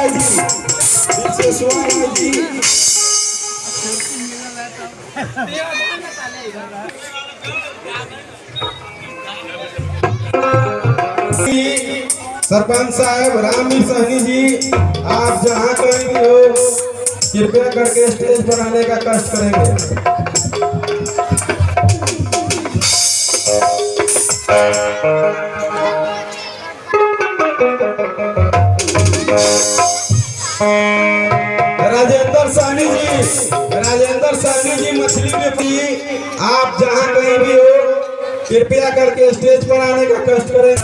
राय जी, विश्वेश्वर राय जी, सरपंच साहब रामवीर सहनी जी, आप जहाँ कहीं भी हो कृपया करके स्टेज पर आने का कष्ट करेंगे। राजेंद्र सहनी जी मछली में भी आप जहाँ कहीं भी हो कृपया करके स्टेज पर आने का कष्ट करें।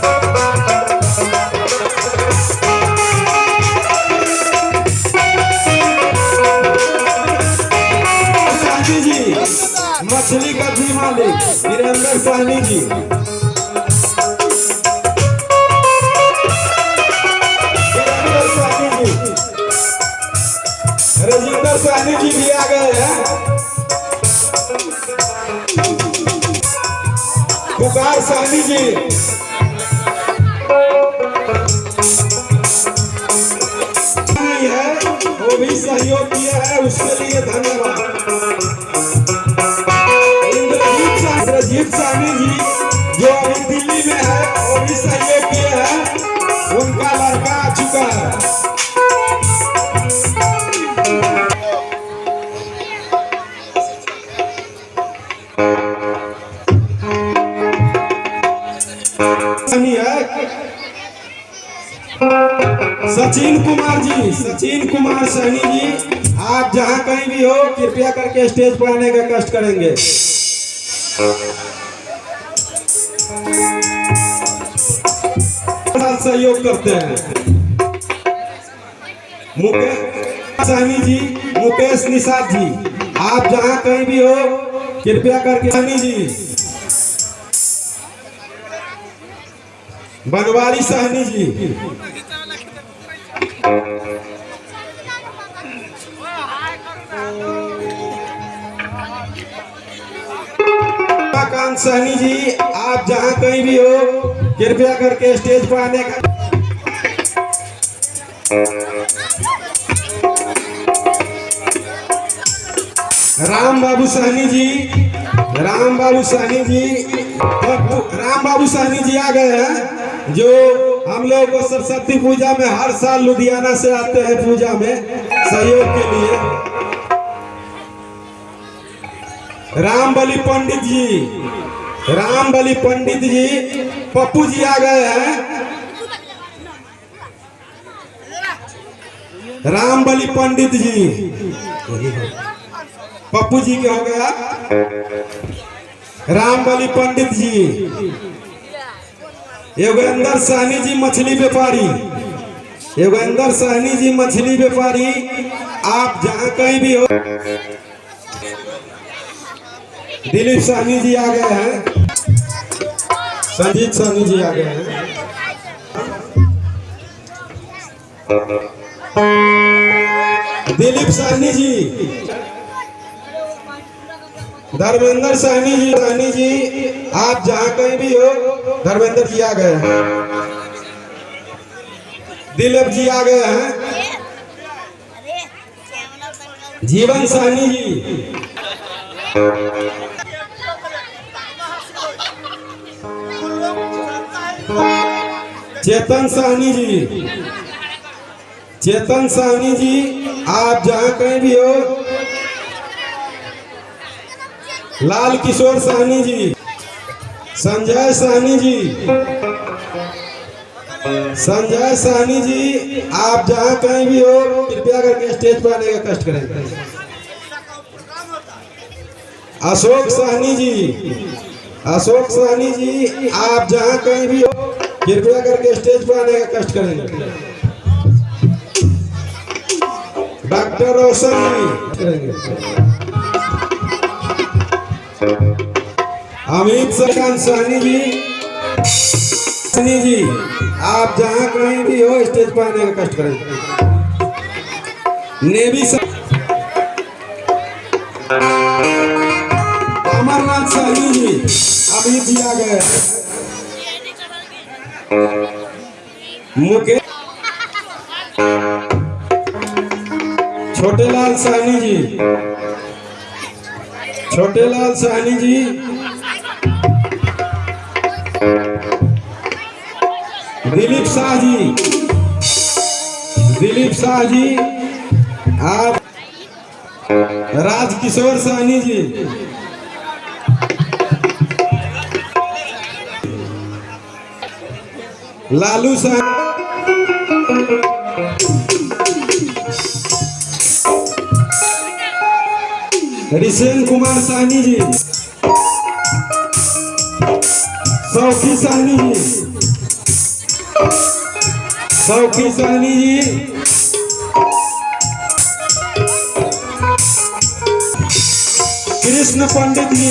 सहनी जी मछली का भी मालिक वीरेंद्र सहनी जी, राजेंद्र सहनी जी भी आ गए हैं। पुकार सहनी जी, है वो भी सहयोग किया है, उसके लिए धन्यवाद। इंद्रजीत सहनी जी जो अभी दिल्ली में है वो भी सहयोग किए हैं, उनका लड़का आ चुका है। सचिन कुमार सहनी जी, आप जहां कहीं भी हो कृपया करके स्टेज पर आने का कष्ट करेंगे। सहयोग करते हैं मुकेश सहनी जी, मुकेश निषाद जी, आप जहां कहीं भी हो कृपया करके। सहनी जी, बनवारी सहनी जी, कांत सहनी जी, आप जहां कहीं भी हो कृपया करके स्टेज पर आने का। राम बाबू सहनी जी, राम बाबू सहनी जी आ गए हैं, जो हम लोग को सरस्वती पूजा में हर साल लुधियाना से आते हैं पूजा में सहयोग के लिए। रामबली पंडित जी, पप्पू जी आ गए हैं। रामबली पंडित जी, पप्पू जी के हो गया। रामबली पंडित जी, योगेंद्र सहनी जी मछली व्यापारी, योगेंद्र सहनी जी मछली व्यापारी, आप जहां कहीं भी हो। दिलीप सहनी जी आ गए हैं, संजीत सहनी जी आ गए हैं। दिलीप सहनी जी, धर्मेंद्र सहनी जी, आप जहां कहीं भी हो धर्मेंद्र जी आ गए हैं। दिलीप जी आ गए हैं। जीवन सहनी जी, चेतन सहनी जी, आप जहां कहीं भी हो। लाल किशोर सहनी जी, संजय सहनी जी, आप जहां कहीं भी हो कृपया करके स्टेज पर आने का कष्ट करें। अशोक सहनी जी, आप जहां कहीं भी हो कृपया करके स्टेज पर आने का कष्ट करेंगे। डॉक्टर रोशन जी करेंगे। अमित सहनी जी, आप जहां कहीं भी हो स्टेज पर आने का कष्ट करेंगे। नेवी अमरनाथ सहनी जी, अमित जी आ गए। मुकेश छोटेलाल साहनी जी, छोटेलाल साहनी जी, दिलीप शाह जी, दिलीप शाह जी, आप राजकिशोर साहनी जी, लालू साहनी, ऋषेन कुमार साहनी जी, सौखी साहनी जी, सौखी साहनी जी, कृष्ण पंडित जी,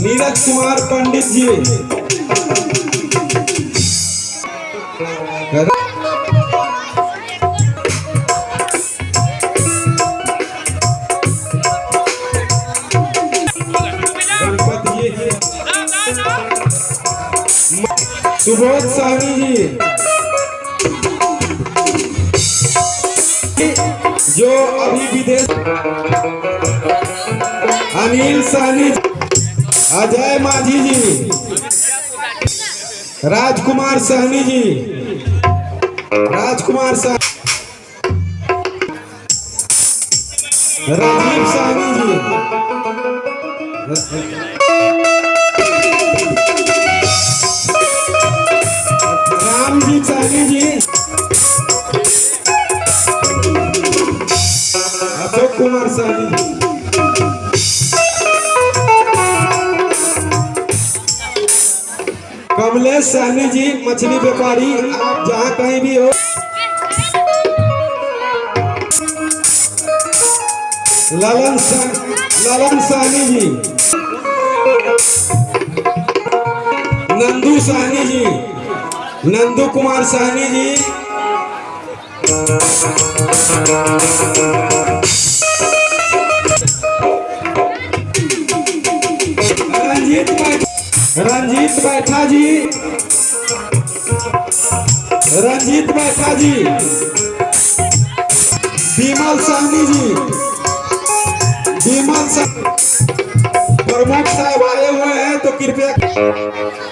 नीरज कुमार पंडित जी, गणपत जी, सुबोध साहनी जी, जो अभी विदेश, अनिल साहनी, अजय माझी जी, राजकुमार साहनी जी, राजकुमार साहनी, राजीव साहनी जी, रामजी साहनी जी, अशोक कुमार साहनी जी, कमलेश साहनी जी, मछली व्यापारी, आप जहां कहीं भी हो। ललन साहनी जी, नंदू साहनी जी, नंदू कुमार साहनी जी, रंजीत बैठा जी, रंजीत बैठा जी, विमल साहनी जी, विमल साहब प्रमुख साहब आए हुए हैं तो कृपया